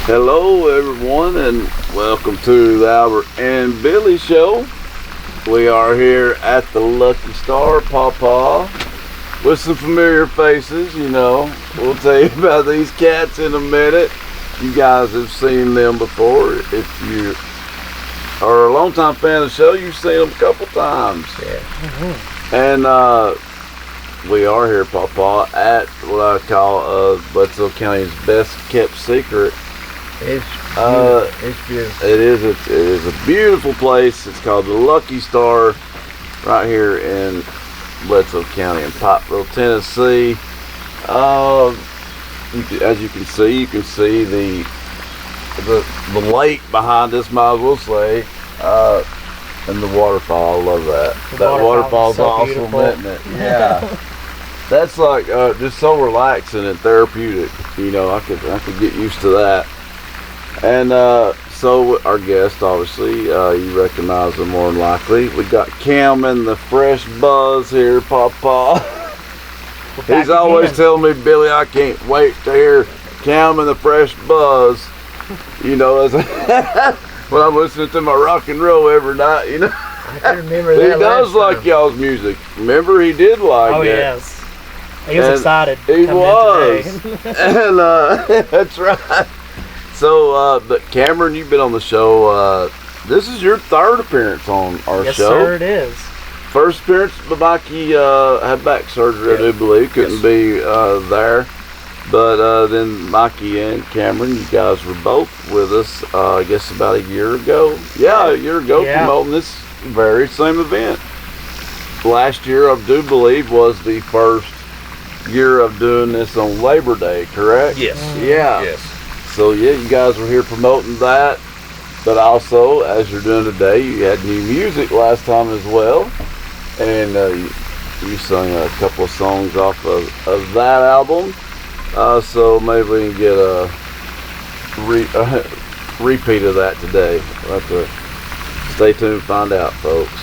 Hello, everyone, and welcome to the Albert and Billy Show. We are here at the Lucky Star, Pawpaw, with some familiar faces. We'll tell you about these cats in a minute. You guys have seen them before. If you are a longtime fan of the show, you've seen them a couple times. Yeah. Mm-hmm. And we are here, Pawpaw, at what I call Bledsoe County's best kept secret. It's beautiful. It's beautiful. It is a beautiful place. It's called the Lucky Star, right here in Bledsoe County in Pikeville, Tennessee. As you can see the lake behind us, might as well say, and the waterfall. I love that. That waterfall's so awesome, beautiful. isn't it? Yeah. That's like just so relaxing and therapeutic. I could get used to that. And so our guest, obviously, you recognize him more than likely. We got Cam and the Fresh Buzz here, Pawpaw. He's always telling me, Billy, I can't wait to hear Cam and the Fresh Buzz. As when I'm listening to my rock and roll every night. I can remember that. He does like y'all's music. Remember, he did like it. Oh yes, he was excited. He was, and that's right. So, but Cameron, you've been on the show. This is your third appearance on our yes, show. Yes, sir, it is. First appearance, Mikey had back surgery, I do believe. Couldn't be there. But then Mikey and Cameron, you guys were both with us, I guess about a year ago. Yeah, a year ago, promoting this very same event. Last year, I do believe, was the first year of doing this on Labor Day, correct? Yes. Yeah. Yes. So yeah, you guys were here promoting that, but also, as you're doing today, you had new music last time as well, and you sung a couple of songs off of that album. So maybe we can get a repeat of that today. We'll have to stay tuned and find out, folks.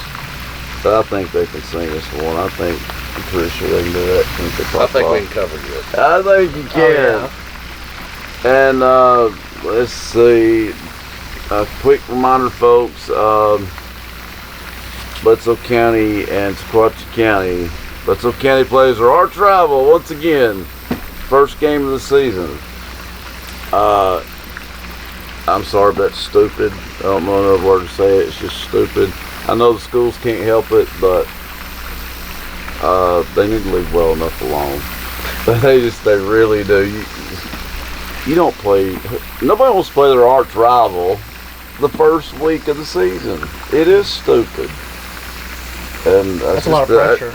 But I think they can sing this one. I'm pretty sure they can do that. I think we can cover it. I think you can. Oh, yeah. And let's see, a quick reminder, folks, Bledsoe County and Sequatchie County. Bledsoe County players are our travel once again. First game of the season. I'm sorry, but that's stupid. I don't know another word to say it. It's just stupid. I know the schools can't help it, but they need to leave well enough alone. They really do. You don't play. Nobody wants to play their arch rival the first week of the season. It is stupid, and that's a lot of pressure.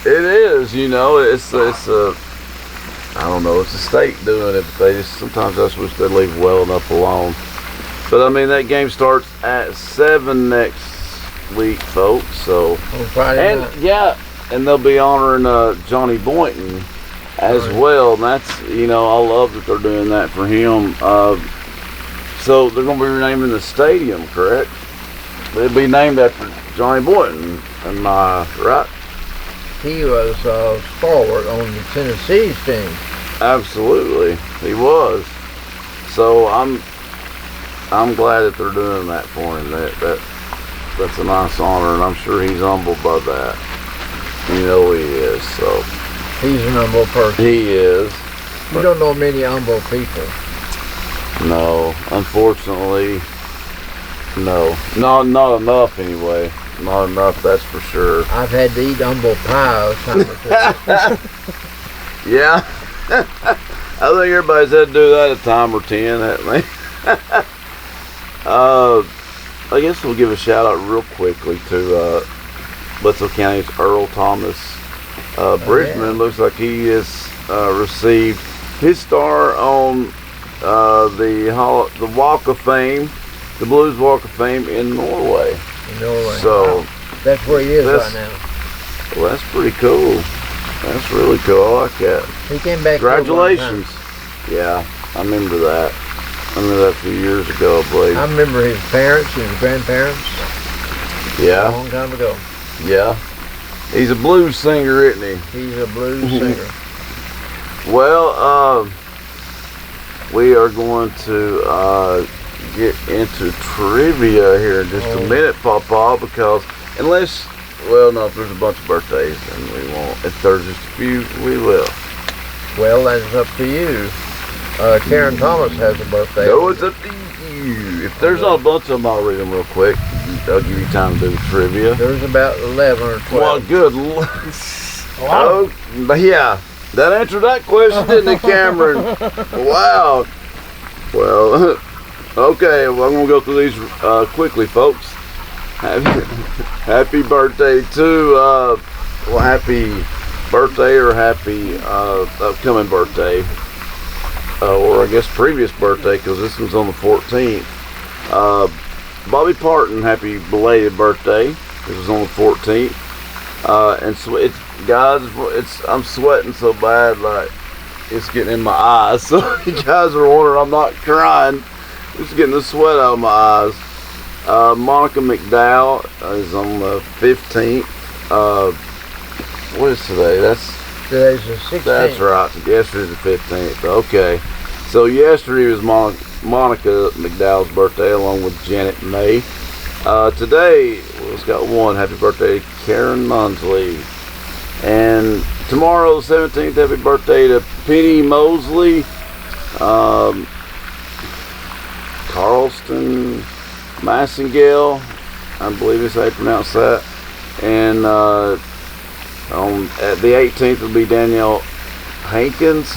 It is. It's a. I don't know. It's the state doing it, but sometimes I just wish they'd leave well enough alone. But I mean, that game starts at 7 next week, folks. So Friday night. Yeah, and they'll be honoring Johnny Boynton as well, and that's, I love that they're doing that for him. So they're going to be renaming the stadium, correct? It'll be named after Johnny Boynton, am I right? He was stalwart on the Tennessee team. Absolutely, he was. So I'm glad that they're doing that for him. That's a nice honor, and I'm sure he's humbled by that. He is, so. He's an humble person. He is. You don't know many humble people. No, unfortunately, no. Not enough anyway. Not enough, that's for sure. I've had to eat humble pie time or two. Yeah. I think everybody's had to do that a time or 10, haven't they? I guess we'll give a shout out real quickly to Bledsoe County's Earl Thomas Bridgman. Looks like he has received his star on the Walk of Fame, the Blues Walk of Fame in Norway. So that's where he is right now. Well, that's pretty cool. That's really cool. I like that. He came back. Congratulations. Yeah, I remember that. I remember that a few years ago, I believe. I remember his parents and his grandparents. Yeah. A long time ago. Yeah. He's a blues singer, isn't he? He's a blues singer. Well, we are going to get into trivia here in just a minute, Papa, because unless, well, no, if there's a bunch of birthdays, then we won't. If there's just a few, we will. Well, that's up to you. Karen Thomas has a birthday. No, it's up to you. If there's not a bunch of them, I'll read them real quick. I'll give you time to do the trivia. There's about 11 or 12. Well, good. Oh, but yeah, that answered that question, didn't it, Cameron? Wow. Well, okay, well, I'm going to go through these quickly, folks. Happy birthday to, well, happy birthday or happy upcoming birthday. Or I guess previous birthday, because this one's on the 14th. Bobby Parton, happy belated birthday. This was on the 14th. And so it's, guys, I'm sweating so bad, like it's getting in my eyes. So you guys are wondering, I'm not crying. Just getting the sweat out of my eyes. Monica McDowell is on the 15th. What is today? Today's the 16th. That's right. Yesterday's the 15th. Okay. So yesterday was Monica McDowell's birthday, along with Janet May. Today, we've got one. Happy birthday to Karen Munsley. And tomorrow, the 17th, happy birthday to Penny Mosley. Carlston Massengale, I believe is how you pronounce that. And at the 18th will be Danielle Hankins.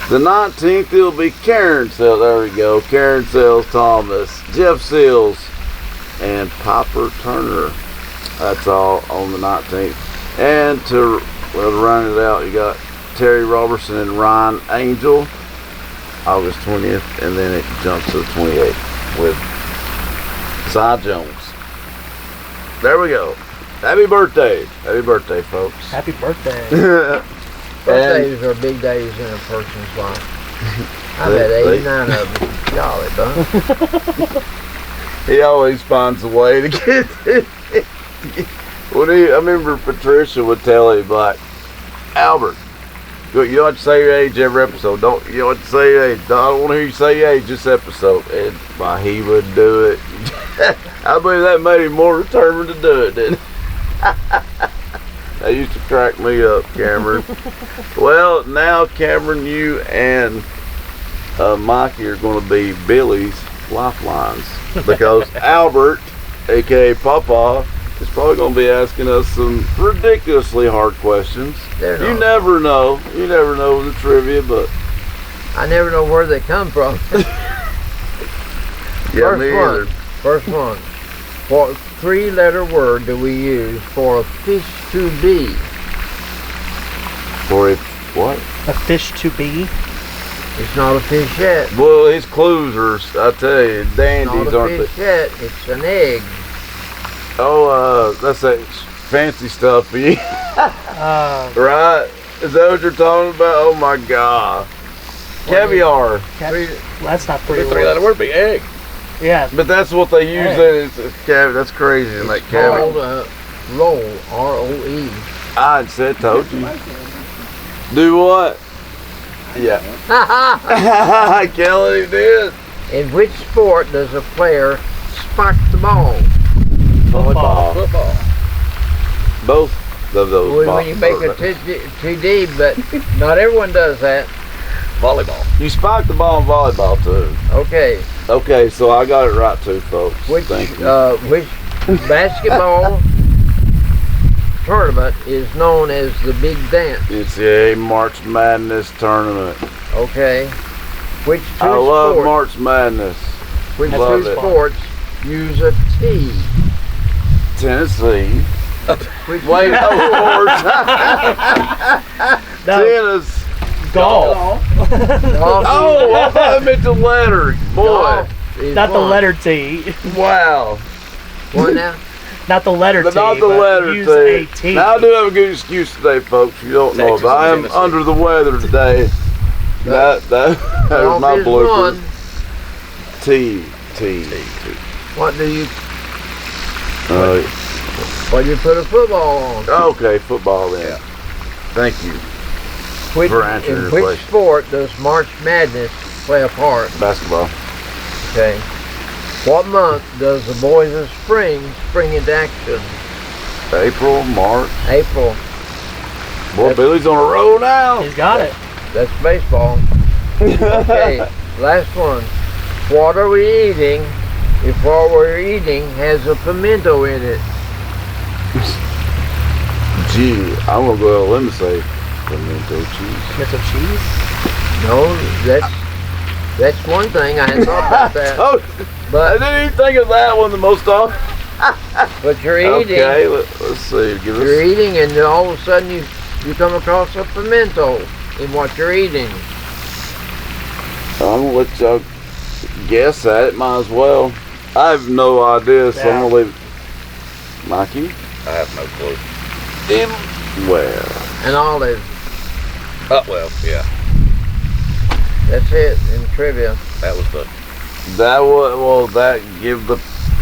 The 19th will be Karen Sells. There we go. Karen Sells Thomas, Jeff Seals, and Piper Turner. That's all on the 19th. And to round it out, you got Terry Robertson and Ryan Angel, August 20th, and then it jumps to the 28th with Cy Jones. There we go. Happy birthday. Happy birthday, folks. Happy birthday. Birthdays are big days in a person's life. I've had 89 of them. Golly, bud. He always finds a way to get it. I remember Patricia would tell him, like, Albert, you don't have to say your age every episode. You don't have to say your age. I don't want to hear you say your age this episode. And he would do it. I believe that made him more determined to do it, didn't it? That used to crack me up, Cameron. Well, now, Cameron, you and Mikey are going to be Billy's lifelines. Because Albert, a.k.a. Papa, is probably going to be asking us some ridiculously hard questions. You never know. You never know with the trivia, but... I never know where they come from. Yeah, me either. First one. What 3-letter word do we use for a fish to be? For a what? A fish to be? It's not a fish yet. Well, his clues are, I tell you, dandies, aren't they? It's not a fish yet. It's an egg. Oh, that's that fancy stuff for you. Right? Is that what you're talking about? Oh my God. Caviar. That's not pretty. 3-letter word, big egg. Yeah. But that's what they use. That's crazy to make caviar. It's called roll, R-O-E. I said, told you. Do what? Yeah. Kelly did. In which sport does a player spike the ball? Football. Both of those. When you make a TD, but not everyone does that. Volleyball. You spike the ball in volleyball too. Okay. Okay, so I got it right too, folks. Thank you. Which basketball tournament is known as the Big Dance? It's a March Madness tournament. Okay. Which two I love sports? March Madness. Which Love two it. sports use a T? Tennessee. Which Wait, of course. No, Tennis. golf. Oh, I thought I meant the letter. Boy. Not the letter T. Wow. What now? Not the letter But T. not the letter use T. a T. Now, I do have a good excuse today, folks. You don't know, Texas but I am and Tennessee. under the weather today. That was Golf my is blooper. one. T. What do you Uh, put a football on? okay, football then. Thank you. Which, for answering in your which question. sport does March Madness play a part. Basketball. Okay. What month does the Boys of Spring spring into action? April, March. April. Boy, Billy's on a roll now. He's got it. That's baseball. Okay, last one. What are we eating if what we're eating has a pimento in it? Gee, I'm gonna go ahead and say pimento cheese. Bits of cheese. No, that's one thing. I hadn't thought about that. Oh, I But didn't even think of that one the most often. but you're eating. Okay, let's see. Give You're us. eating, and then all of a sudden you come across a pimento in what you're eating. I'm gonna let y'all guess at it. Might as well. I have no idea, so I'm gonna leave it. Mikey. I have no clue. Well, An olive. Well, yeah. That's it in trivia. That was the. that give the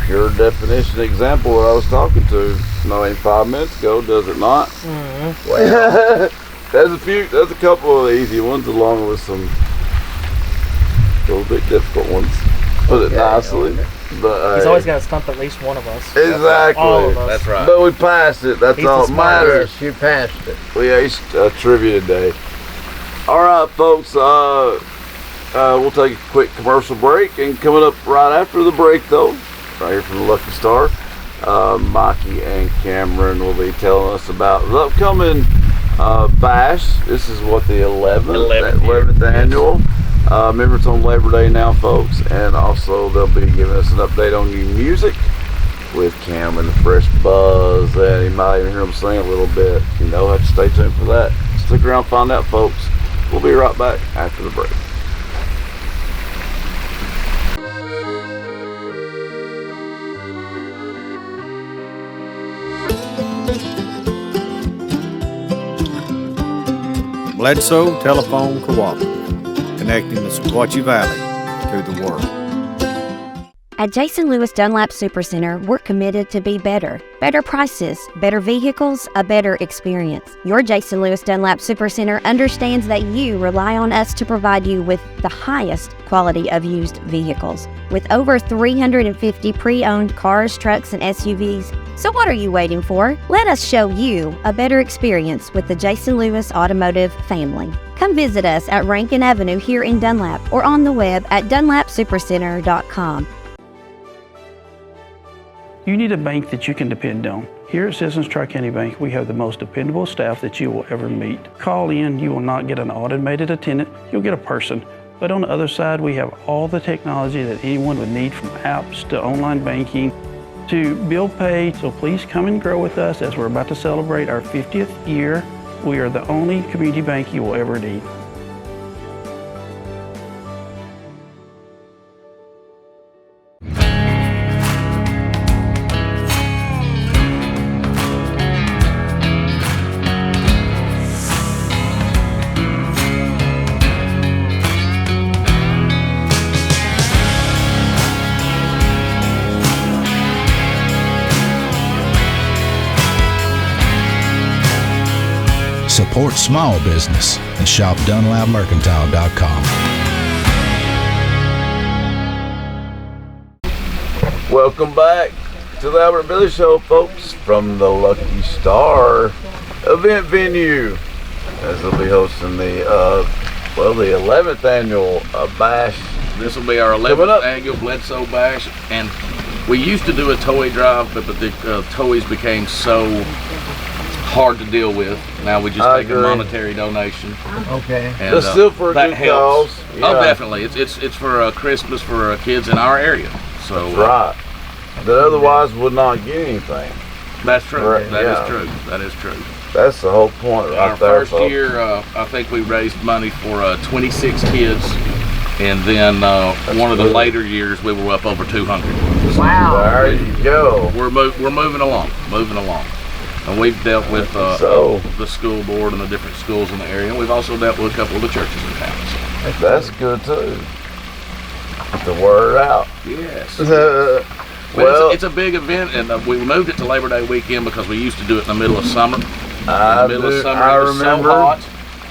pure definition example what I was talking to. No, 5 minutes ago, does it not? Mm-hmm. Well, There's a couple of easy ones along with some a little bit difficult ones. Put it Okay, nicely. okay. But He's always got to stump at least one of us. exactly. All of us. That's right. But we passed it. That's He's all the that smartest. matters. yes, you passed it. We aced trivia today. All right, folks. We'll take a quick commercial break, and coming up right after the break, though, right here from the Lucky Star, Mikey and Cameron will be telling us about the upcoming bash. This is what, the 11th annual. Remember, it's on Labor Day now, folks, and also they'll be giving us an update on new music with Cam and the Fresh Buzz, and you might even hear them sing a little bit. You know, have to stay tuned for that. Stick around, find out, folks. We'll be right back after the break. Bledsoe Telephone Cooperative, connecting the Sequatchie Valley to the world. At Jason Lewis Dunlap Supercenter, we're committed to be better. Better prices, better vehicles, a better experience. Your Jason Lewis Dunlap Supercenter understands that you rely on us to provide you with the highest quality of used vehicles. With over 350 pre-owned cars, trucks, and SUVs. So what are you waiting for? Let us show you a better experience with the Jason Lewis Automotive family. Come visit us at Rankin Avenue here in Dunlap or on the web at dunlapsupercenter.com. You need a bank that you can depend on. Here at Citizens Tri-County Bank, we have the most dependable staff that you will ever meet. Call in, you will not get an automated attendant, you'll get a person. But on the other side, we have all the technology that anyone would need, from apps to online banking to bill pay. So please come and grow with us as we're about to celebrate our 50th year. We are the only community bank you will ever need. Support small business and shop DunlapMercantile.com. Welcome back to the Albert Billy Show, folks, from the Lucky Star event venue, as they'll be hosting the 11th annual bash. This will be our Coming up. 11th annual Bledsoe Bash, and we used to do a toy drive, but the toys became so hard to deal with. Now we just I take a agree. monetary donation. Okay. And, But still for a that good helps. cause. Oh, Yeah. definitely. It's for Christmas for kids in our area. So Right. That otherwise would not get anything. that's true. Right, That yeah. is true. That is true. That's the whole point right Our there, first folks. year, I think we raised money for 26 kids, and then one of the good. later years we were up over 200. Wow. There you go. We're moving along, and we've dealt with So- the school board and the different schools in the area. And we've also dealt with a couple of the churches in town. So. That's good too. Get the word out. Yes. Well, Well, it's a big event, and we moved it to Labor Day weekend because we used to do it in the middle of summer. I In the middle of summer, I it was remember. so hot,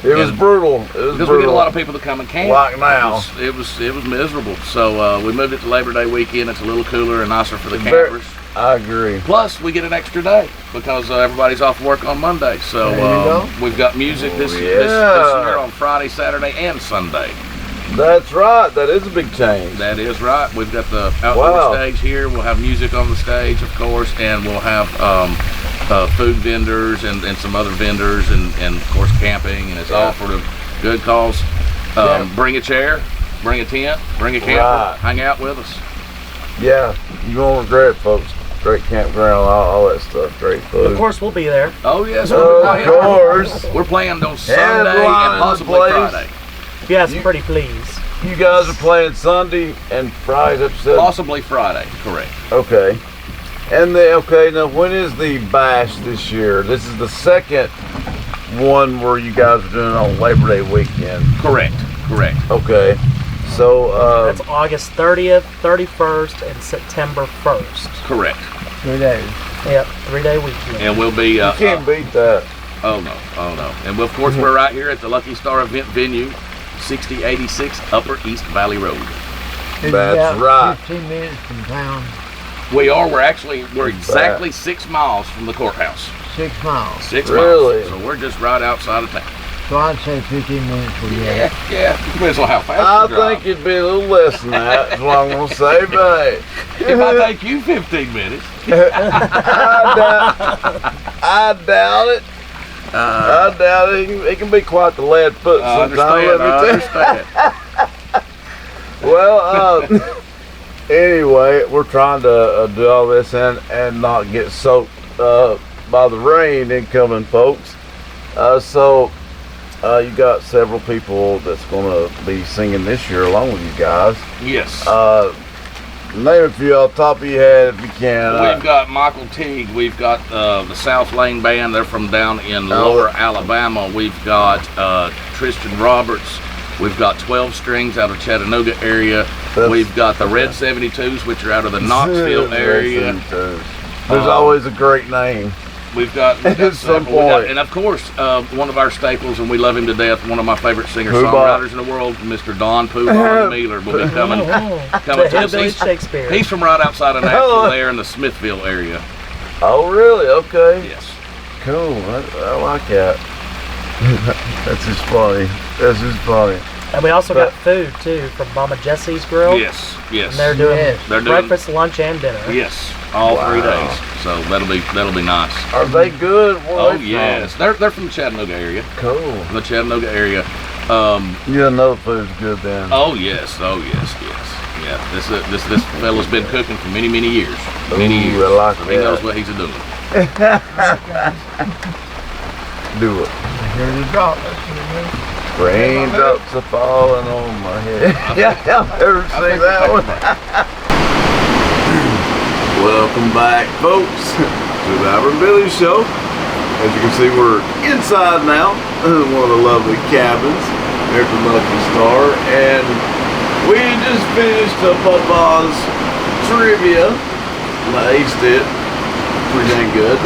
It was And- brutal. It was Because we brutal. get a lot of people that come and camp. Like now. It was miserable. So we moved it to Labor Day weekend. It's a little cooler and nicer for the Very- campers. I agree. Plus, we get an extra day because everybody's off work on Monday. So There you go. we've got music this yeah. year on Friday, Saturday, and Sunday. That's right. That is a big change. That is right. We've got the outdoor Wow. stage here. We'll have music on the stage, of course, and we'll have food vendors and some other vendors, and of course camping, and it's all for the good cause. Bring a chair, bring a tent, bring a camper, Right. hang out with us. Yeah, you won't regret it, folks. Great campground, all that stuff. Great food. Of course, we'll be there. Oh yes, Of course. We're playing on Sunday and Headline possibly place. Friday. Yes, pretty please. You guys are playing Sunday and Friday. That's it. Possibly Friday, correct. Okay. And now when is the bash this year? This is the second one where you guys are doing it on Labor Day weekend. Correct. Okay. So That's August 30th, 31st, and September 1st. Correct. 2 days. Yep, 3-day weekend. And we'll be. you can't beat that. Oh no. And of course we're right here at the Lucky Star event venue, 6086 Upper East Valley Road. It's That's about right. 15 minutes from town. We're exactly 6 miles from the courthouse. 6 miles. 6 Really? miles. So we're just right outside of town. So I'd say 15 minutes for you. Yeah. Depends on how fast I you drive. think it'd be a little less than that. Is what I'm gonna say, but If I take you 15 minutes. I doubt it. I doubt it. It can be quite the lead foot I sometimes. understand. Well, anyway, we're trying to do all this and not get soaked by the rain incoming, folks. So you got several people that's going to be singing this year along with you guys. Yes. Name a few off the top of your head if you can. We've got Michael Teague. We've got the South Lane Band. They're from down in Oh. Lower Alabama. We've got Tristan Roberts. We've got 12 Strings out of Chattanooga area. We've got the Red 72s, which are out of the Knoxville area. There's always a great name. We've got At some point. and of course, one of our staples, and we love him to death, one of my favorite Pooh singer-songwriters in the world, Mr. Don Pooh Bah Mealer, will be coming The to us. Hillbilly Shakespeare. He's from right outside of Nashville there in the Smithville area. Oh, really? Okay. Yes. Cool. I like that. That's just funny. That's just funny. And we also got food, too, from Mama Jessie's Grill. Yes. And they're doing They're doing- breakfast, lunch, and dinner. Yes, all 3 Wow. days. So that'll be nice. Are they good? Where Oh they from? yes, they're from the Chattanooga area. Cool. The Chattanooga area. You know food's good then. Oh yes. Yeah, this fella's been cooking for many years. Many Ooh, years. I like He that. knows what he's doing. Do it. Here's a drop. Raindrops are falling on my head. Yeah, I've never seen that one. Welcome back, folks, to the Albert Billy Show. As you can see, we're inside now, one of the lovely cabins here at the Lucky Star, and we just finished Papa's trivia. I aced it. Pretty dang good.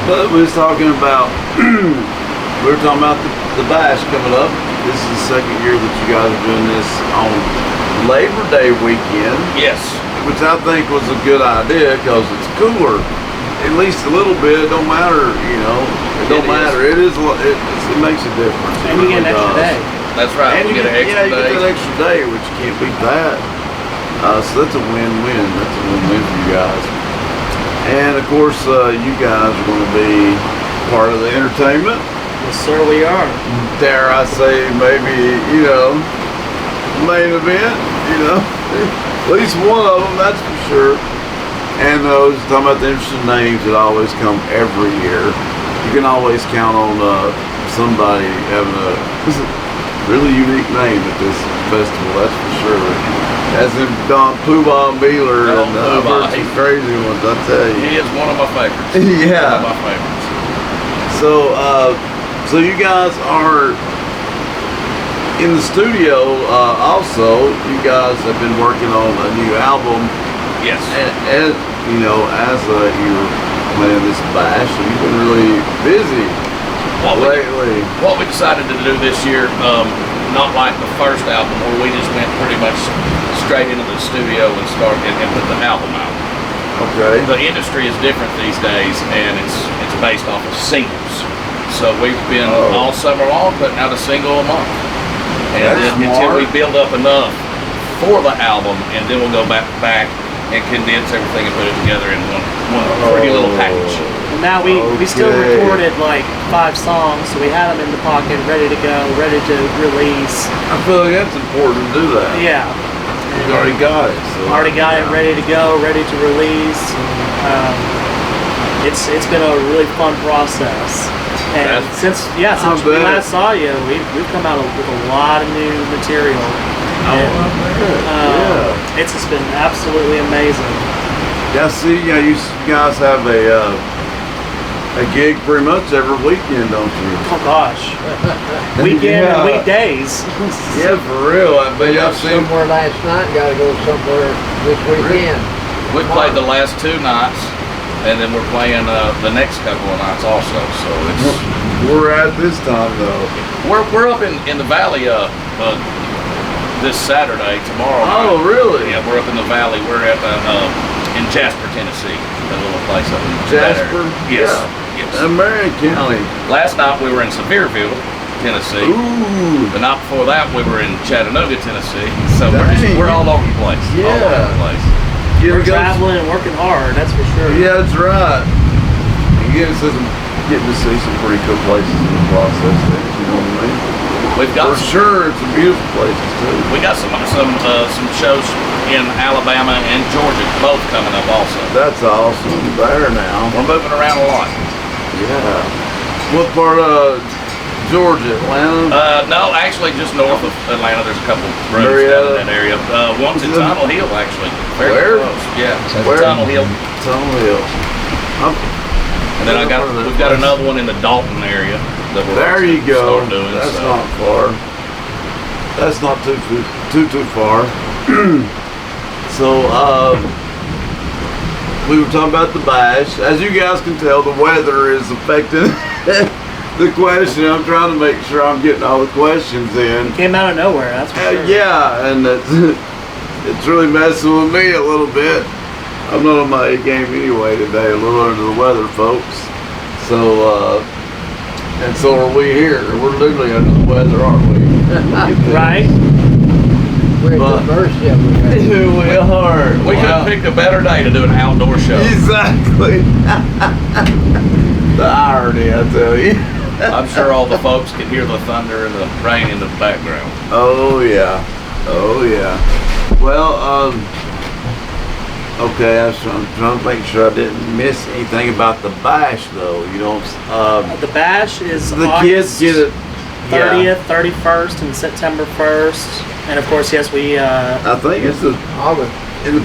But we was talking about, we were talking about the bash coming up. This is the second year that you guys are doing this on Labor Day weekend. Yes. Which I think was a good idea because it's cooler, at least a little bit. It don't matter, you know. It don't matter. It makes a difference. And you get an extra day. That's right. And we you get an extra you get day. that extra day, which you can't beat that. So that's a win-win. That's a win-win for you guys. And of course, you guys are going to be part of the entertainment. Yes, sir, we are. Dare I say, maybe, you know, main event, you know. At least one of them, that's for sure. And those talking about the interesting names that always come every year. You can always count on somebody having a really unique name at this festival, that's for sure. As in Don Pooh Bah Mealer Don and Pooh Bah. some crazy ones, I tell you. He is one of my favorites. Yeah. One of my favorites. So you guys are in the studio. Also, you guys have been working on a new album. Yes. And you know, as you're playing this bash, you've been really busy. lately? What we decided to do this year, not like the first album where we just went pretty much straight into the studio and started and put the album out. Okay. The industry is different these days, and it's based off of singles. So we've been all summer long putting out a single a month, and That's then until smart. we build up enough for the album, and then we'll go back and condense everything and put it together in one pretty little package. And now we still Okay. recorded like 5 songs, so we had them in the pocket, ready to go, ready to release. I feel like that's important to do that. Yeah. You already got it. So. Already got it ready to go, ready to release. It's been a really fun process. And since we bet. last saw you, we've come out with a lot of new material. Yeah. It's just been absolutely amazing. Yeah, see, you guys have a gig pretty much every weekend, don't you? Oh gosh. Weekend and weekdays. Yeah, for real. I bet y'all seen. Somewhere last night, gotta go somewhere this weekend. We played the last 2 nights, and then we're playing the next couple of nights also. So it's We're at this time though. we're up in the valley this Saturday, tomorrow. Oh, night. really? Yeah, we're up in the valley. We're at in Jasper, Tennessee, a little place up in that Jasper? area. Yes. Yeah. Yes. Marion County. Last night we were in Sevierville, Tennessee. Ooh. The night before that we were in Chattanooga, Tennessee. So Dang. we're all over the place. All over Yeah. the place. We're traveling and working hard, that's for sure. Yeah, that's right. And getting to see some pretty cool places in the process. You know what I mean? We've got For sure, it's some beautiful places too. we got some shows in Alabama and Georgia, both coming up also. That's awesome. There now. We're moving around a lot. Yeah. What part of Georgia? Atlanta? No, actually just north of Atlanta. There's a couple rooms Marietta? down in that area. One's in Tunnel Hill, actually. Very Where? close. Yeah, Where? Tunnel Hill. Tunnel Hill. And then we've got another one in the Dalton area that we're There you go. start doing. That's so. not far. That's not too far. So, we were talking about the bash. As you guys can tell, the weather is affecting the question. I'm trying to make sure I'm getting all the questions in. Came out of nowhere, that's for sure. Yeah, and it's really messing with me a little bit. I'm not on my A game anyway today, a little under the weather, folks. So, and so are we here. We're literally under the weather, aren't we? Right? We're at the mercy of it. We are. We could have picked a better day to do an outdoor show. Exactly. The irony, I tell you. I'm sure all the folks can hear the thunder and the rain in the background. Oh yeah. Oh yeah. Well, okay, I was trying to make sure I didn't miss anything about the bash, though. You know, The bash is the August kids get it. 30th, 31st, and September 1st. And of course, yes, we I think it's August. in the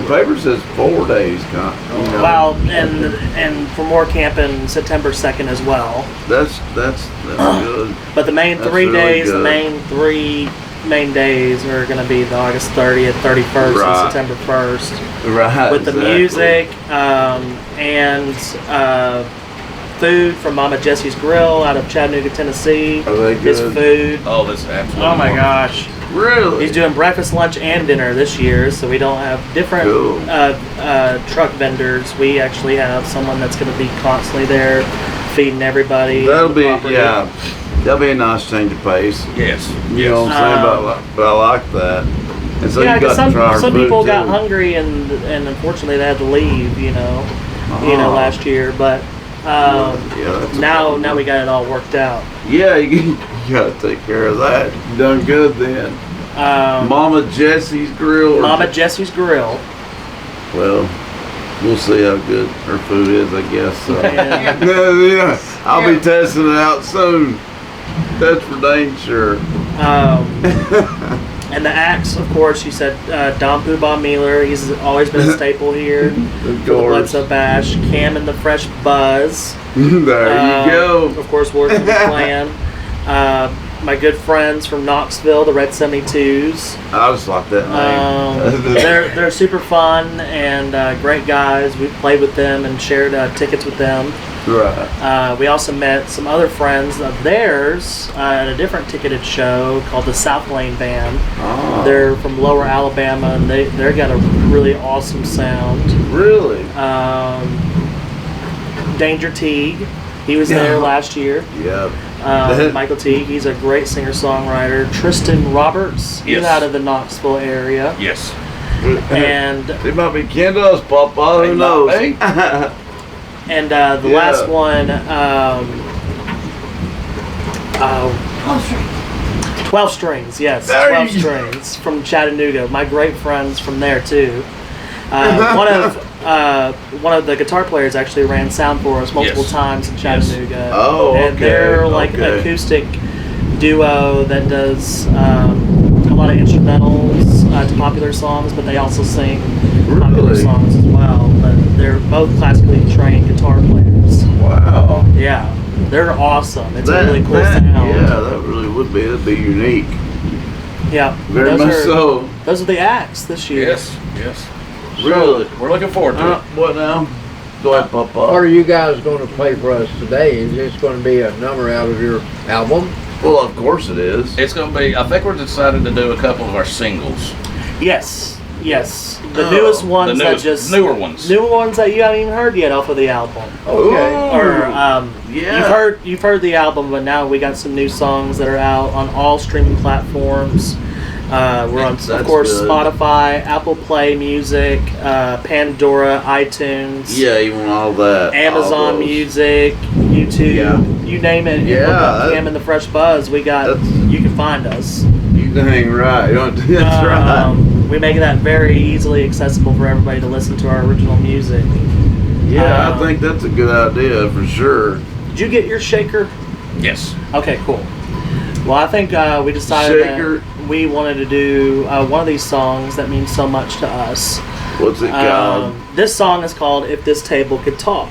paper says 4 days. You know. well, and for more camping September 2nd as well. That's good. But the main That's 3 really days, good. the main 3 main days are going to be the August 30th, 31st, Right. and September 1st. Right. With the exactly. music and food from Mama Jessie's Grill out of Chattanooga, Tennessee. Are they His good? food. Oh, this is absolutely Oh my wonderful. gosh. Really? He's doing breakfast, lunch, and dinner this year, so we don't have different Cool. truck vendors. We actually have someone that's going to be constantly there feeding everybody. That'll on the be property. that'll be a nice change of pace. Yes. You know what I'm saying? But I like that. And so yeah, you because got to try our some food people too. got hungry and unfortunately they had to leave. Uh-huh. Last year, but Yeah, that's a now problem. we got it all worked out. Yeah, you got to take care of that. You done good then. Mama Jessie's Grill. or- Mama Jessie's Grill. Well, we'll see how good her food is, I guess. So. Yeah. Yeah, I'll be testing it out soon. That's for dang sure. And the acts, of course, you said Don Pooh Bob Mealer. He's always been a staple here Of for the course. Bledsoe Bash. Cam and the Fresh Buzz. There you go. Of course, working the plan. my good friends from Knoxville, the Red 72s. I just like that name. They're super fun and great guys. We played with them and shared tickets with them. Right. We also met some other friends of theirs at a different ticketed show called the South Lane Band. Oh. They're from Lower Alabama, and they got a really awesome sound. Really? Danger Teague, he was there last year. Yeah. Michael Teague, he's a great singer-songwriter. Tristan Roberts, he's Yes. out of the Knoxville area. Yes. And They might be kin to us, Papa. Who knows? and the last one, 12 Strings, yes, There 12 you go. Strings from Chattanooga. My great friends from there too. One of the guitar players actually ran sound for us multiple Yes. times in Chattanooga. Oh, And okay, they're like an okay. acoustic duo that does a lot of instrumentals to popular songs, but they also sing popular Really? songs as well. But they're both classically trained guitar players. Wow. Yeah, they're awesome. It's a really cool sound. Yeah, that really would be. That'd be unique. Yeah, Very those much are, so. Those are the acts this year. Yes. Yes. Really? We're looking forward to it. What now? Go ahead, Papa. What are you guys going to play for us today? Is this going to be a number out of your album? Well, of course it is. It's going to be, I think we're decided to do a couple of our singles. Yes, yes. The Oh, newest ones the that newest, just newer ones. newer ones that you haven't even heard yet off of the album. Okay. Or yeah. you've heard the album, but now we got some new songs that are out on all streaming platforms. We're on, of That's course, good. Spotify, Apple Play Music, Pandora, iTunes, Yeah, even all that. Amazon all those. Music, YouTube, Yeah. you name it. You Yeah, look up that- Cam and the Fresh Buzz. We got. That's- You can find us. You dang right. That's right. We make that very easily accessible for everybody to listen to our original music. Yeah, I think that's a good idea for sure. Did you get your shaker? Yes. Okay, cool. Well, I think we decided Shaker. that we wanted to do one of these songs that means so much to us. What's it called? This song is called "If This Table Could Talk."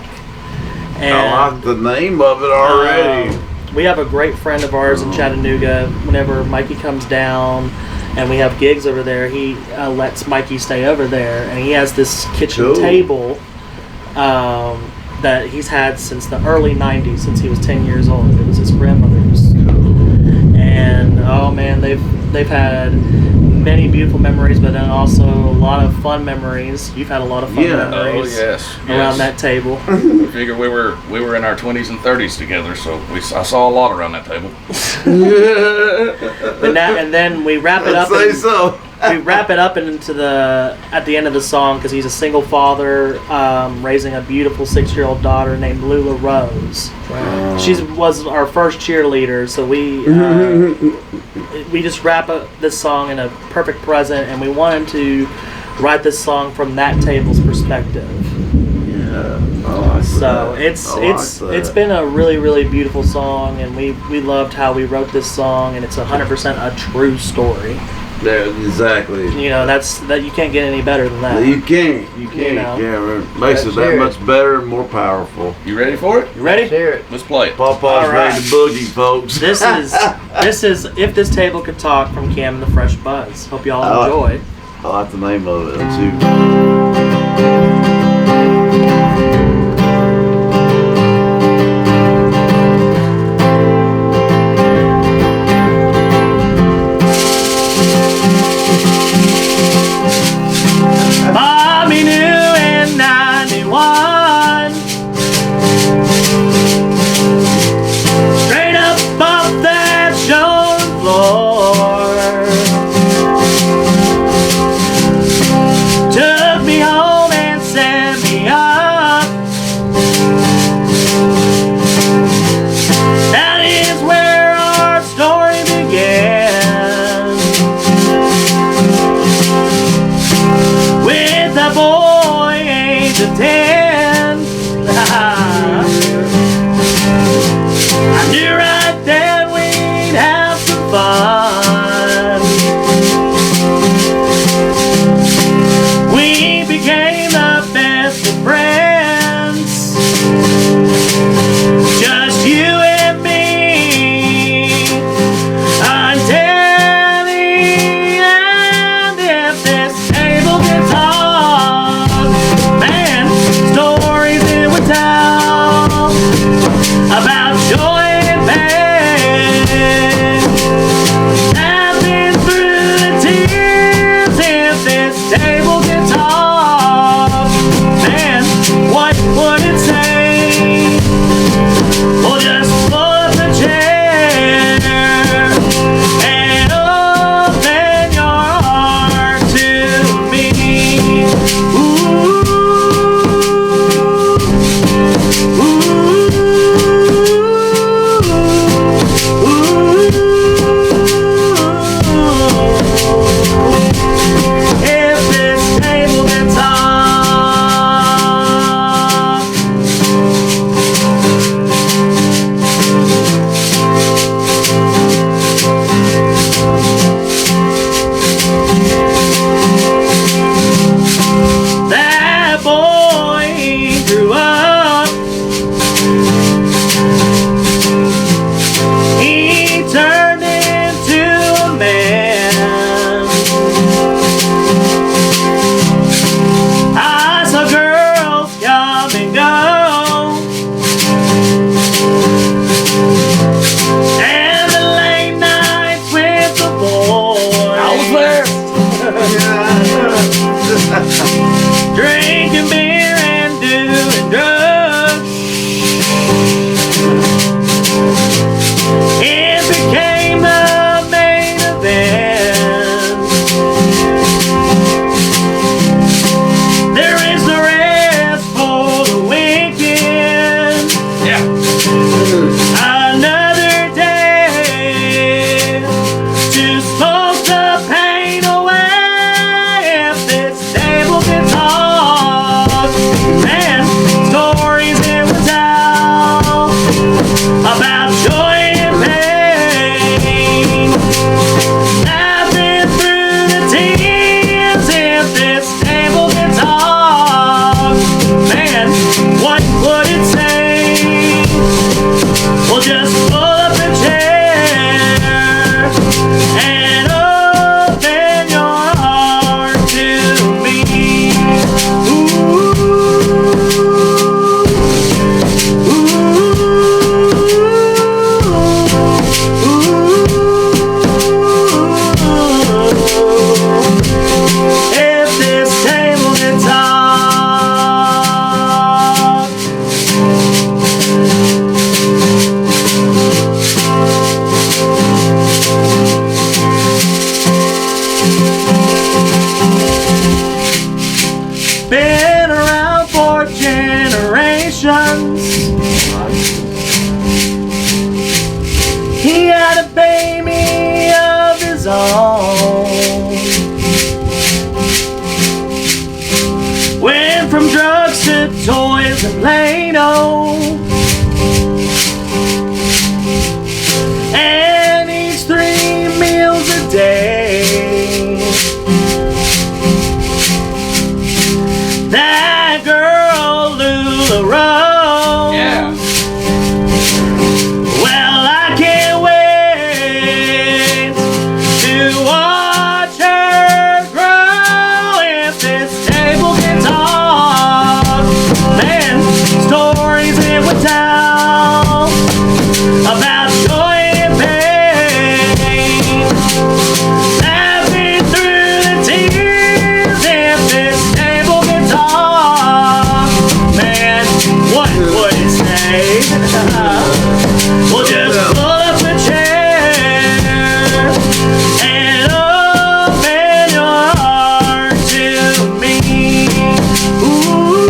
And I like the name of it already. we have a great friend of ours in Chattanooga. Whenever Mikey comes down and we have gigs over there, he lets Mikey stay over there, and he has this kitchen Cool. table that he's had since the early 90s, since he was 10 years old. It was his grandmother's. And oh man, they've had many beautiful memories, but then also a lot of fun memories. You've had a lot of fun Yeah. Oh, memories yes. around that table. I figure we were in our 20s and 30s together, so I saw a lot around that table. And then we wrap it I'd up. say so. We wrap it up into at the end of the song, because he's a single father raising a beautiful 6-year-old daughter named Lula Rose. She was our first cheerleader, so we just wrap up this song in a perfect present, and we wanted to write this song from that table's perspective. Yeah, I like So that. it's I like it's that. been a really, really beautiful song, and we loved how we wrote this song, and it's 100% a true story. Yeah, exactly. You know, that you can't get any better than that. You can't. You can't. know. Yeah, it makes it Let's that hear it. much better and more powerful. You ready for it? You ready? Let's hear it. Let's play it. Papa's All right. ready to boogie, folks. This is If This Table Could Talk from Cam and the Fresh Buzz. Hope y'all I like- enjoy. I like the name of it too. Mommy knew in 91, straight up off that showroom floor, took me home and set me up. That is where our story began, with a boy age of 10. I knew right then we'd have some fun. We became the best of friends, just you and me. Went from drugs to toys and Play-Doh, and eats 3 meals a day. That girl LuLaRoe. Yeah. Well, I can't wait to watch her grow. If this table can talk, man, stories it would tell about joy and pain, laughing through the tears. If this table can talk, man, what would it say? We'll just pull up a chair and open your heart to me. Ooh,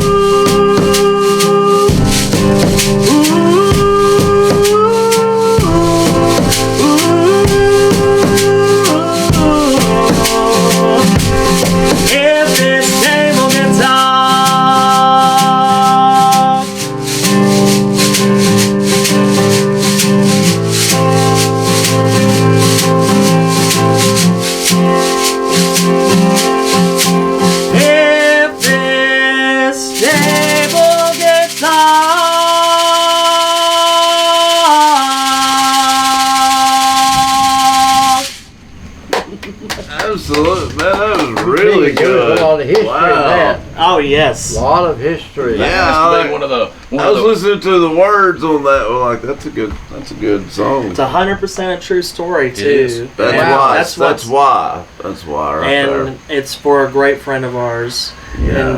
if this table can talk. If this table gets on. Absolutely, man. That was really There's good. a lot of history in that. Oh yes. A lot of history. Yeah, That's I one of the. I was listening to the words on that. Well, like that's a good song. It's 100% a true story too. is. That's And why. That's That's what's- why. Right and there. it's for a great friend of ours. Yeah.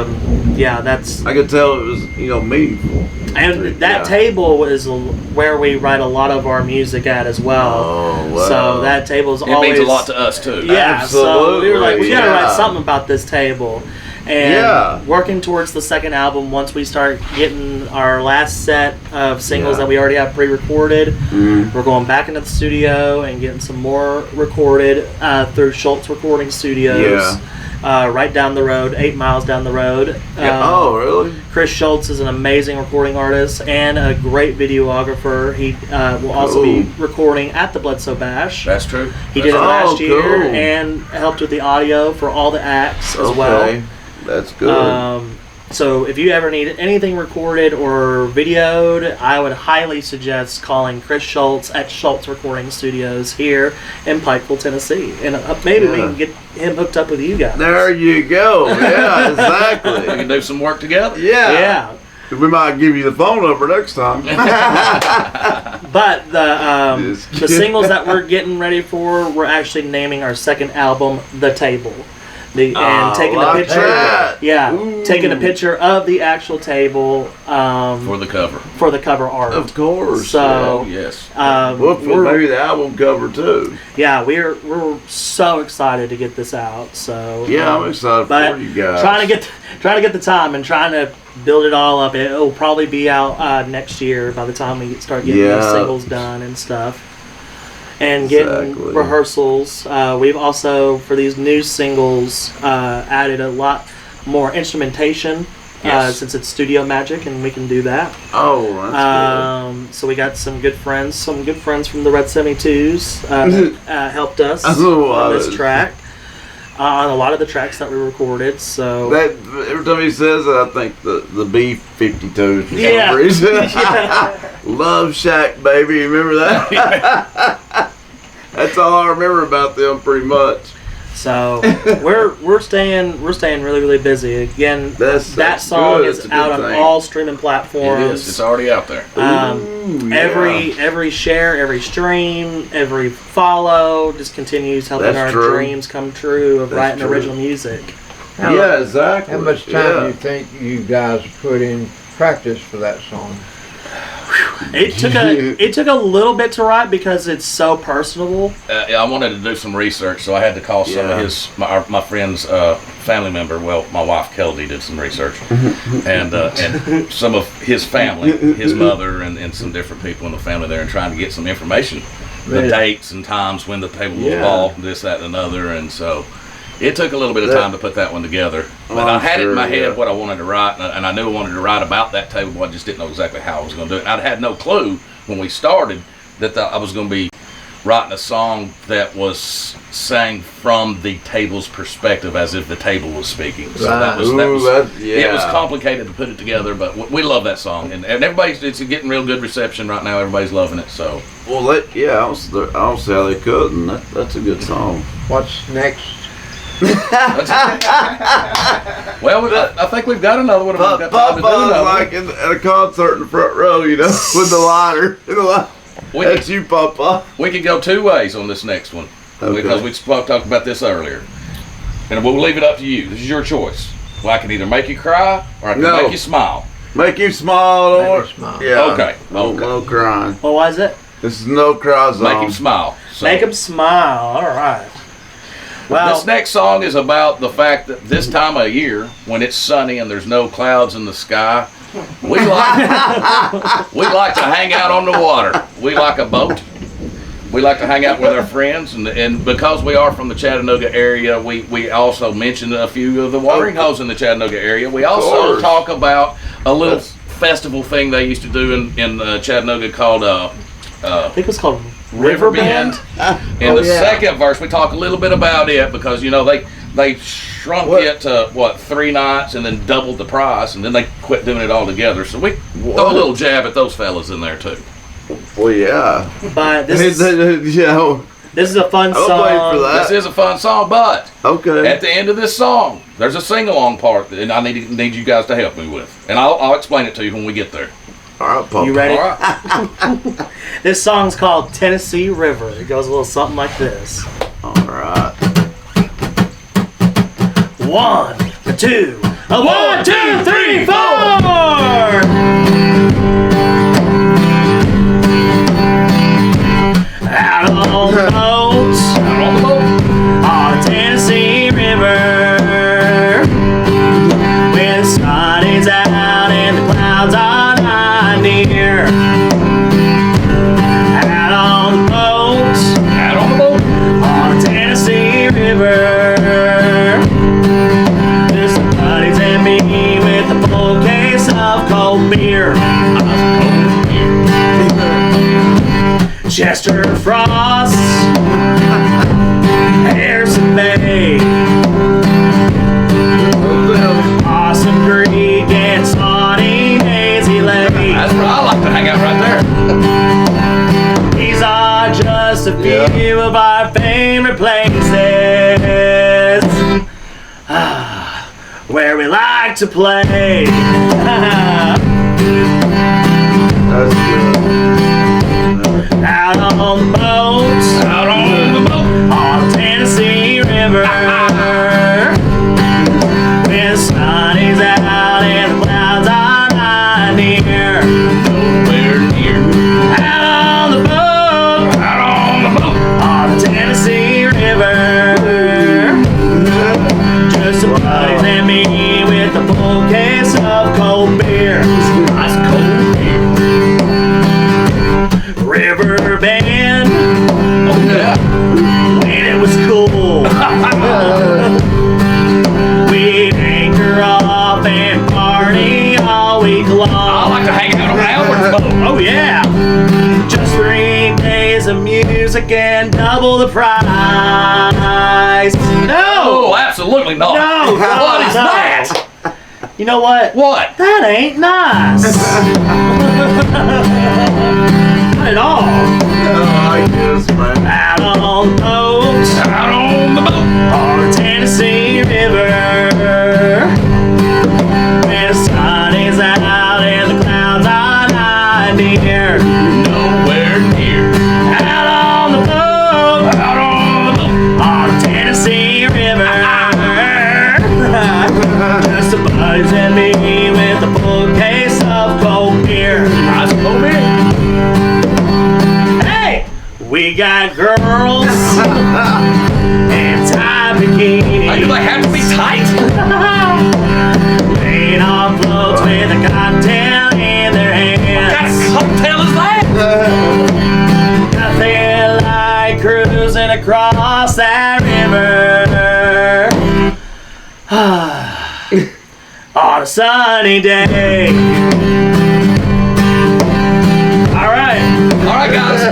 And yeah, that's I could tell it was meaningful. and that Yeah. table is where we write a lot of our music at as well. Oh wow. So that table's It always means a lot to us too. Yeah, so we were like, we gotta Absolutely, write yeah. something about this table. And Yeah. working towards the second album, once we start getting our last set of singles Yeah. that we already have pre-recorded, we're going back into the studio and getting some more recorded through Schultz Recording Studios. Right down the road, 8 miles down the road. Oh really? Chris Schultz is an amazing recording artist and a great videographer. He will also be recording at the Bledsoe Bash. That's true. He did it Oh, last year cool. and helped with the audio for all the acts as well. Okay. That's good. So if you ever need anything recorded or videoed, I would highly suggest calling Chris Schultz at Schultz Recording Studios here in Pikeville, Tennessee. And maybe we can get him hooked up with you guys. There you go. Yeah, We exactly. can do some work together. Yeah. We might give you the phone number next time. But the Just the kidding. singles that we're getting ready for, we're actually naming our second album "The Table," and taking a like picture. that. Yeah, Ooh. taking a picture of the actual table For the cover. for the cover art. Of course. So, Yes. Well, for maybe the album cover too. yeah, we're so excited to get this out. So Yeah, I'm excited but for you guys. trying to get the time and trying to build it all up. It'll probably be out next year by the time we start getting these Yeah. singles done and stuff. And getting Exactly. rehearsals. We've also, for these new singles, added a lot more instrumentation Yes. since it's Studio Magic and we can do that. Oh, that's So we got some good friends from the Red 72s helped us Oh, on wow. this track, on a lot of the tracks that we recorded. So good. That every time he says that, I think the B-52 for Yeah. some reason. Love Shack, baby. Remember that? That's all I remember about them, pretty much. So we're staying really, really busy. Again, that That's song good. is It's a good out on thing. all streaming It platforms. is. It's already out there. Ooh, yeah. Every share, every stream, every follow just continues helping That's our true. dreams come true of That's writing true. original music. Yeah, exactly. How much time Yeah. do you think you guys put in practice for that song? It took a little bit to write because it's so personable. I wanted to do some research, so I had to call some Yeah. of my friend's family member. Well, my wife Kelly did some research, and some of his family, his mother, and some different people in the family there, and trying to get some information, the Really? dates and times when the table was Yeah. bought, this, that, and another, and so It took a little bit of time to put that one together, but I had it in my head what I wanted to write, and I knew I wanted to write about that table. I just didn't know exactly how I was going to do it. And I had no clue when we started that I was going to be writing a song that was sang from the table's perspective, as if the table was speaking. So it was complicated to put it together, but we love that song, and it's getting real good reception right now. Everybody's loving it. So I don't see how they couldn't. That's a good song. What's next? Well, I think we've got another one. Papa's like at a concert in the front row, with the lighter. That's you, Papa. We could go two ways on this next one, because we talked about this earlier, and we'll leave it up to you. This is your choice. Well, I can either make you cry or I can make you smile. Make you smile, Make you smile. Yeah. Okay. No crying. Well, why is it? This is no cry zone. Make him smile. So, Make him smile. All right. Well, this next song is about the fact that this time of year, when it's sunny and there's no clouds in the sky, we like to hang out on the water. We like a boat. We like to hang out with our friends, and because we are from the Chattanooga area, we also mentioned a few of the watering holes in the Chattanooga area. We also talk about a little festival thing they used to do in Chattanooga called I think it was called River Bend. In the second verse, we talk a little bit about it because they shrunk it to 3 nights and then doubled the price, and then they quit doing it all together. So we throw a little jab at those fellas in there too. Well, yeah. But this is a fun song. For that. This is a fun song, but okay. At the end of this song, there's a sing-along part that I need you guys to help me with, and I'll explain it to you when we get there. All right, Papa. You ready? All right. This song's called Tennessee River. It goes a little something like this. All right. 1, 2, 1, 2, 3, 4. Out on the boats, on the Tennessee River, when the sun is out and the clouds are not near. Out on the boats, on the Tennessee River, just some buddies and me with a full case of cold beer. Chester Frost, Harrison Bay, Awesome Creek, and Sawney Hazy Lake. That's where I like to hang out right there. These are just a few of our favorite places where we like to play. That's good. Out on the boats, on the Tennessee River, when the sun is out and the clouds are not near. Nowhere near. Out on the boat, on the Tennessee River, just some buddies and me with a full case of cold beer. Nice cold beer. River Bend, Oh yeah. when it was cool. We'd anchor off and party all week long. I like to hang out on Albert's boat. Oh yeah! Just 3 days of music and double the price. No! Oh, absolutely not. No! What is no. that? You know what? What? That ain't nice. Not at all. I guess, man. Out on the boats, Out on the boat. on the Tennessee River, when the sun is out and the clouds are not near. Nowhere near. Out on the boat, on the Tennessee River, just some buddies and me with a full case of cold beer. Nice cold beer. Hey, we got girls and tight bikinis. Do they have to be tight? Laying on floats with a cocktail in their What kind hands. of cocktail is that? Nothing like cruising across that river. on a sunny day. All right. All right, guys.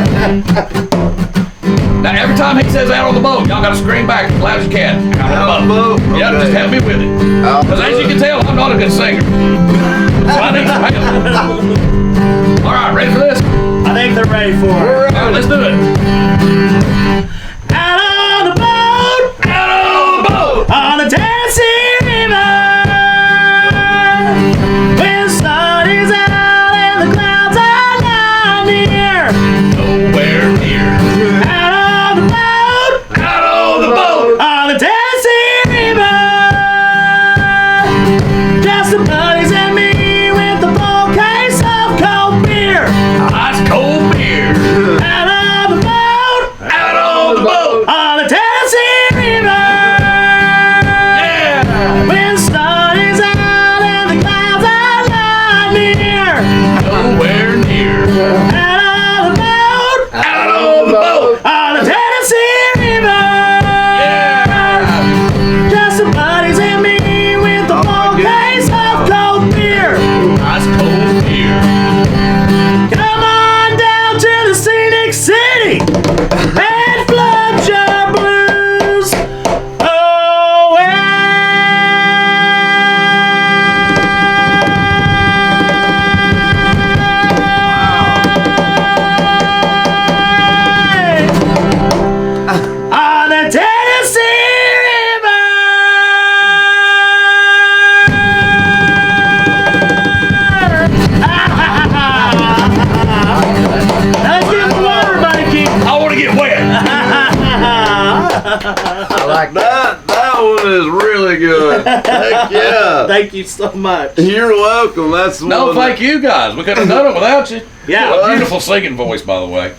Now, every time he says out on the boat, y'all gotta scream back as loud as you can. Out on the boat. Yep, Okay. just help me with it. Because as you can tell, I'm not a good singer. So I need some help. All right, ready for this? I think they're ready for it. All right, let's do it. Out on the boat, Out on the boat. on the Tennessee River. When the sun is out and the clouds are not near. Nowhere near. Out on the boat, Out on the boat. on the Tennessee River. Just the buddies and me with the full case of cold beer. Ice cold beer. Out on the boat, Out on the boat. on the Tennessee River. Yeah. When the sun is out and the clouds are not near. Nowhere near. Out on the boat, Out on the boat. on the Tennessee River. Yeah. Just the buddies and me with the full case of cold beer. Ice cold beer. Come on down to the scenic city and flood your blues away. On the Tennessee River. Let's get the water, buddy, Keith. I want to get wet. I like that. That one is really good. Heck yeah. Thank you so much. You're welcome. That's the No, one. thank you guys. We couldn't have done it without you. Yeah. A beautiful singing voice, by the way.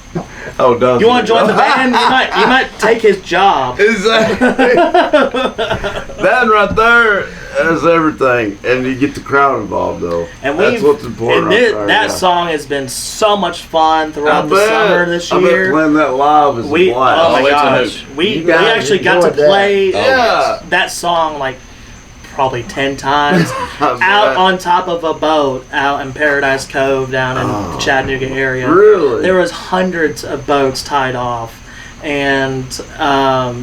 Oh, does You want to join the band? You might take his job. Exactly. That right there is everything, and you get the crowd involved though. And that's what's important. And Right there, that yeah. song has been so much fun I throughout the bet. summer this I bet year. playing that live is We a blast. oh my it's a gosh, hoot. we You guys actually got to enjoyed that. play Yeah. that song like probably 10 times I out bet. on top of a boat out in Paradise Cove down in the Chattanooga area. Really? There was hundreds of boats tied off. And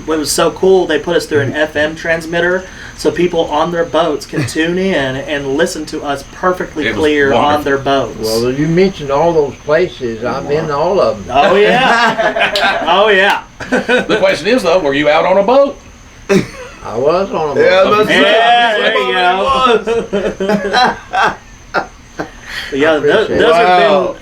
what was so cool, they put us through an FM transmitter so people on their boats can tune in and listen to us perfectly It was clear on wonderful. their boats. Well, you mentioned all those places. I've been to all of them. Oh yeah. Oh yeah. The question is, though, were you out on a boat? I was on a boat. Yeah, that's Yeah, right. there you go. But yeah, appreciate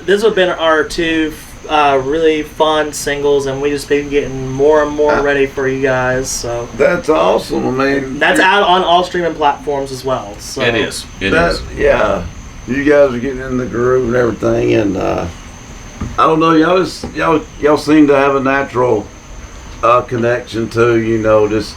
those have been our two really fun singles, and we just been getting more and more ready for you guys. So That's awesome. I mean, that's out on all streaming platforms as well. So It is. It that, is. yeah. You guys are getting in the groove and everything, and I don't know. Y'all seem to have a natural connection too. You just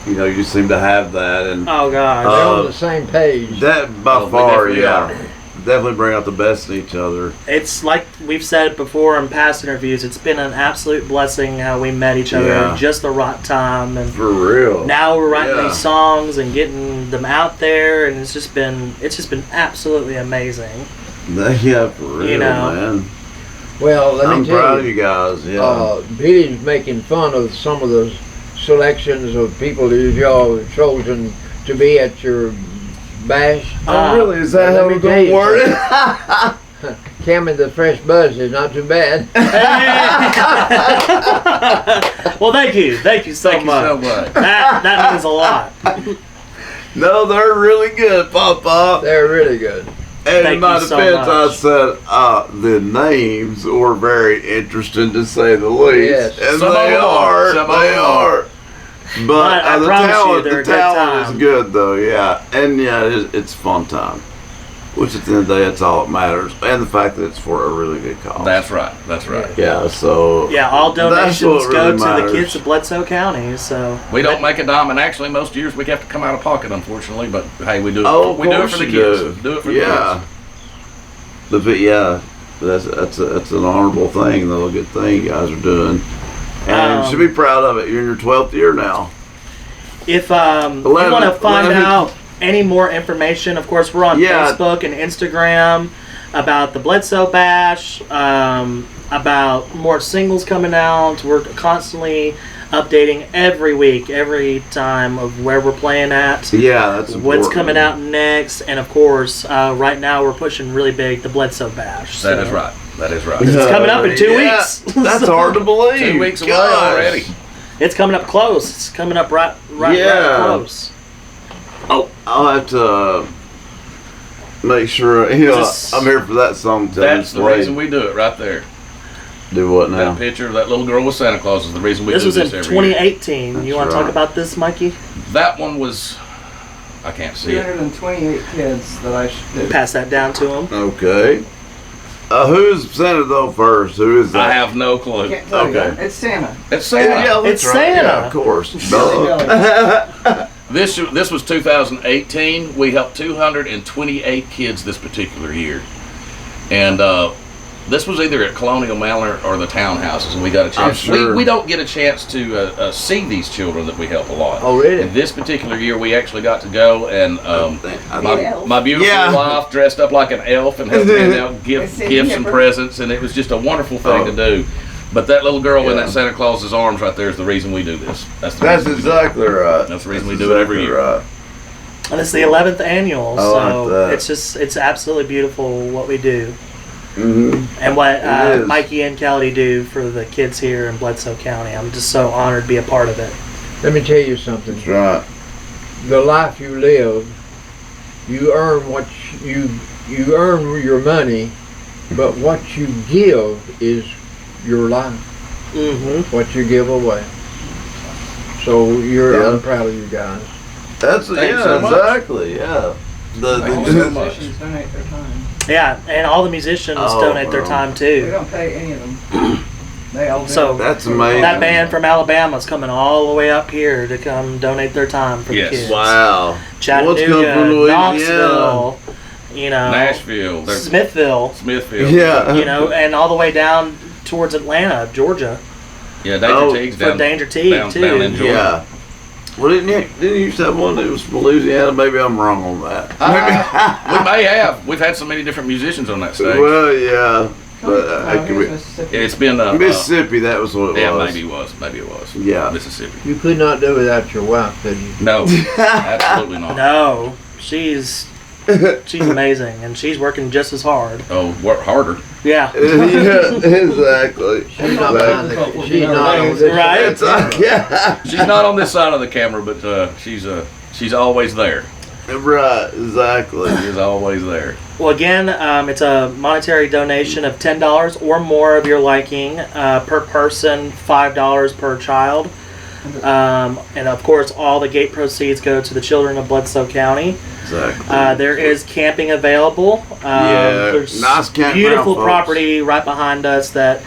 you just seem to have that, and Oh gosh. They're on the same page. that by Oh, we far, definitely yeah. are. Definitely bring out the best in each other. It's like we've said before in past interviews, it's been an absolute blessing how we met each other Yeah. at just the right time, and For real. now we're writing Yeah. these songs and getting them out there, and it's just been absolutely amazing. Yeah, for real, You know. man. Well, let I'm me tell proud you. of you guys. Yeah. Billy's making fun of some of the selections of people that y'all have chosen to be at your bash. Oh, really? Is that let how me we're tell going to you word it? Cam and the Fresh Buzz is not too bad. Well, thank you so Thank you much. so much. That means a lot. No, they're really good, Papa. They're really good. And Thank in my you so defense, I much. said the names were very interesting to say the least. Yes. And Some of they them are. are. Some of They them are. are. But I the promise you, talent, they're the a good talent time. is good, though, yeah. And yeah, it's fun time. Which at the end of the day, that's all that matters. And the fact that it's for a really good cause. That's right. That's right. yeah, so. Yeah, all That's donations what go really to matters. the kids of Bledsoe County. So We don't make a dime, and actually, most years we have to come out of pocket, unfortunately. But hey, we do it. Oh, of we do it course for the you kids. Do it for the yeah. kids. But yeah, that's an honorable thing, though. A good thing you guys are doing. And you should be proud of it. You're in your 12th year now. if you 11, want to find 11. out any more information, of course, we're on Yeah. Facebook and Instagram about the Bledsoe Bash, about more singles coming out. We're constantly updating every week, every time of where we're playing at. Yeah, that's What's important. coming out next, and of course, right now we're pushing really big the Bledsoe Bash. That is so- right. That is right. It's coming up in 2 Yeah, weeks. That's hard to believe. 2 weeks away Gosh. already. It's coming up close. It's coming up right Yeah. close. Oh, I'll have to make sure. You know, This- I'm here for that song. That's the reason we do it right there. do what now. That picture of that little girl with Santa Claus is the reason we This do was in this every year. 2018. You want to right. talk about this, Mikey? That one was, I can't see it. 328 kids that I should Pass that down to him. Okay. Who's Santa though first? Who is that? I have no clue. can't tell Okay. you. It's Santa. It's Santa. that's It's right. Santa. Yeah, of course. Silly Duh. This was 2018. We helped 228 kids this particular year, and this was either at Colonial Manor or the townhouses, and we got a chance. sure. We don't get a chance to see these children that we help a lot. Oh, really? And this particular year, we actually got to go, and my beautiful Yeah. wife dressed up like an elf and helped hand out gifts and presents, and it was just a wonderful thing to do. But that little girl in Yeah. that Santa Claus's arms right there is the reason we do this. That's the That's reason we do it. exactly right. That's the reason we do it every year. Right. And it's the 11th annual, I so like that. it's absolutely beautiful what we do. Mm-hmm. And what It is. Mikey and Kelly do for the kids here in Bledsoe County. I'm just so honored to be a part of it. Let me tell you something. That's right. The life you live, you earn what you earn your money, but what you give is your life. Mm-hmm. What you give away. So Yeah. I'm proud of you guys. That's Thanks yeah, so much. exactly. Yeah. Thank you so much. musicians donate their time. Yeah, and all the musicians Oh, donate their wow. time We too. don't pay any of them. They all do. So That's amazing. that band from Alabama's coming all the way up here to come donate their time for Yes. the kids. Wow. What's Chattanooga, coming from Louisiana? Knoxville, you know, Nashville, they're Smithville, Smithfield. Yeah. you know, and all the way down towards Atlanta, Georgia, Yeah, Danger Oh, Teague's for down, Danger Teague down, too. down in Georgia. Yeah. Well, didn't you used to have one that was from Louisiana? Maybe I'm wrong on that. We may have. We've had so many different musicians on that stage. Well, yeah. But I could here's be, Mississippi. It's been Mississippi, that was what it yeah, was. maybe it was. Maybe it was. Yeah. Mississippi. You could not do without your wife, could you? No, absolutely not. No, she's amazing, and she's working just as hard. Oh, work harder. Yeah, Yeah, exactly. She's not behind the, she's not on this. Right? It's, yeah. She's not on this side of the camera, but she's always there. Right, exactly. She's always there. Well, again, it's a monetary donation of $10 or more of your liking per person, $5 per child. And of course, all the gate proceeds go to the children of Bledsoe County. Exactly. There is camping available. Yeah, There's nice campground, beautiful folks. property right behind us that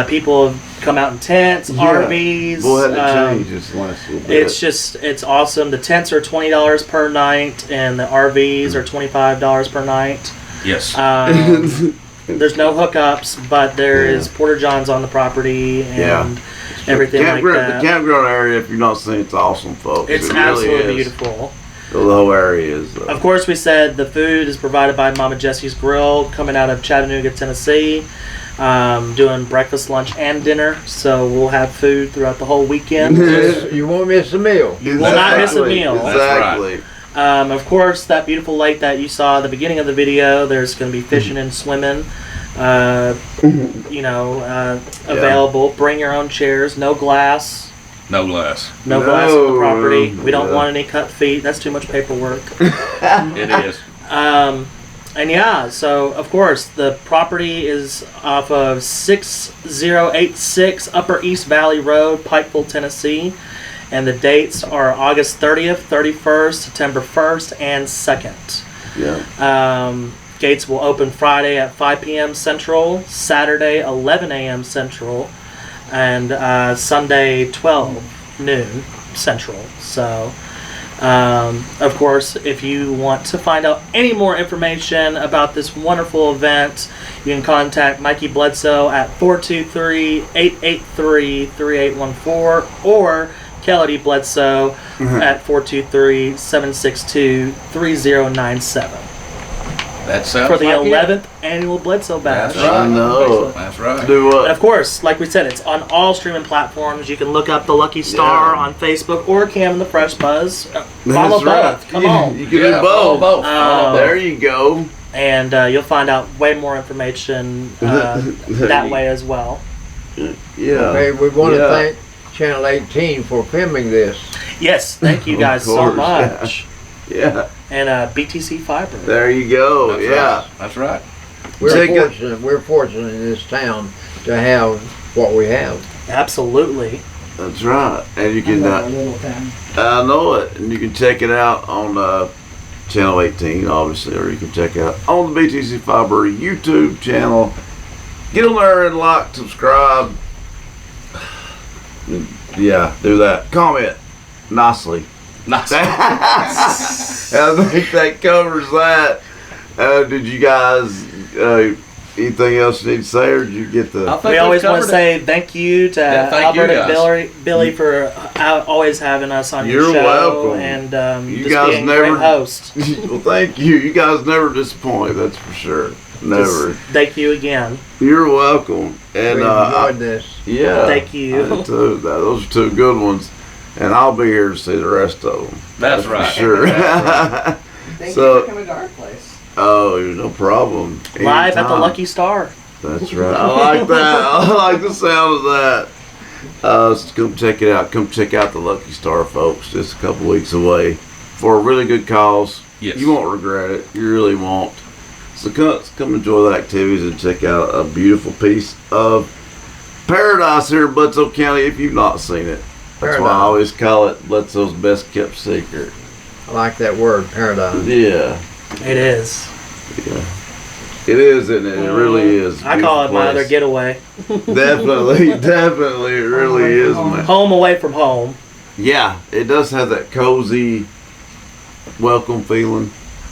people have come out in tents, RVs. We'll have to change this last little bit. It's awesome. The tents are $20 per night, and the RVs are $25 per night. Yes. There's no hookups, but there is Porter Johns on the property and everything like that. The campground area, if you've not seen, it's awesome, folks. It's it really absolutely is. beautiful. The whole area is. Of course, we said the food is provided by Mama Jessie's Grill, coming out of Chattanooga, Tennessee, doing breakfast, lunch, and dinner. So we'll have food throughout the whole weekend. You won't miss a meal. You will not miss a meal. Exactly. Of course, that beautiful lake that you saw at the beginning of the video, there's going to be fishing and swimming, available. Bring your own chairs, no glass. No glass. No glass on the property. We don't yeah. want any cut feet. That's too much paperwork. It is. And yeah, so of course the property is off of 6086 Upper East Valley Road, Pikeville, Tennessee. And the dates are August 30th, 31st, September 1st, and 2nd. Yeah. Gates will open Friday at 5 p.m. Central, Saturday 11 a.m. Central, and Sunday 12 noon Central. So, of course, if you want to find out any more information about this wonderful event, you can contact Mikey Bledsoe at 423-883-3814 or Kelly D. Bledsoe at 423-762-3097 That sounds for the like it. 11th annual Bledsoe Bash. That's right. I know. That's right. Do And what? of course, like we said, it's on all streaming platforms. You can look up The Lucky Star Yeah. on Facebook or Cam and the Fresh Buzz. Follow That's right. both. Come on. You can Yeah, do both. both. There you go. And you'll find out way more information that way as well. Yeah. Okay, we want to Yeah. thank Channel 18 for filming this. Yes, thank you Of guys so course, much. Yeah. And BTC Fiber. There you go. That's yeah. right. That's right. We're fortunate in this town to have what we have. Absolutely. That's right. And you I can. love our little town. I know it, and you can check it out on Channel 18, obviously, or you can check it out on the BTC Fiber YouTube channel. Get on there and like, subscribe. Yeah, do that. Comment nicely. Nice. I think that covers that. Did you guys, anything else you need to say, or did you get the... I think We always we've want to covered it. say thank you to Yeah, thank you Albert and guys. Billy for always having us on your You're show. welcome. And You just guys being never- great hosts. Well, thank you. You guys never disappoint, that's for sure. Never. Just thank you again. You're welcome. And We enjoyed this. yeah, Thank you. I did too. Those are two good ones, and I'll be here to see the rest of them. That's for right. sure. Thank So- you for coming to our place. Oh, no problem. Live at the Anytime. Lucky Star. That's right. I like that. I like the sound of that. So come check it out. Come check out the Lucky Star, folks. Just a couple weeks away for a really good cause. Yes. You won't regret it. You really won't. So come enjoy the activities and check out a beautiful piece of paradise here in Bledsoe County if you've not seen it. That's why I Paradise. always call it Bledsoe's best kept secret. I like that word, paradise. Yeah. It is. Yeah. It is, and it really is. I call it Beautiful my other place. getaway. Definitely, it really is, man. Home away from home. Yeah, it does have that cozy, welcome feeling.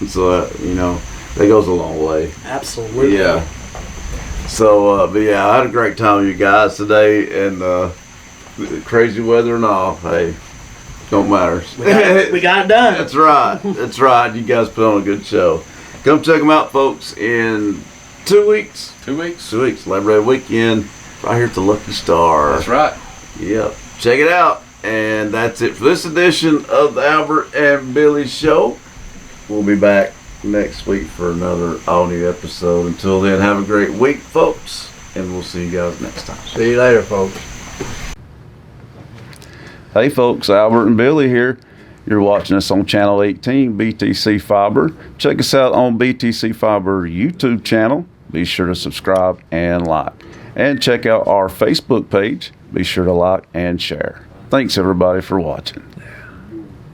So, that goes a long way. Absolutely. Yeah. So, but yeah, I had a great time with you guys today, and crazy weather and all. Hey, don't matter. We got it done. That's right. That's right. You guys put on a good show. Come check them out, folks, in 2 weeks. 2 weeks. 2 weeks, Labor Day weekend, right here at the Lucky Star. That's right. Yep. Check it out. And that's it for this edition of the Albert and Billy Show. We'll be back next week for another all-new episode. Until then, have a great week, folks, and we'll see you guys next time. See you later, folks. Hey, folks, Albert and Billy here. You're watching us on Channel 18, BTC Fiber. Check us out on BTC Fiber YouTube channel. Be sure to subscribe and like. And check out our Facebook page. Be sure to like and share. Thanks, everybody, for watching.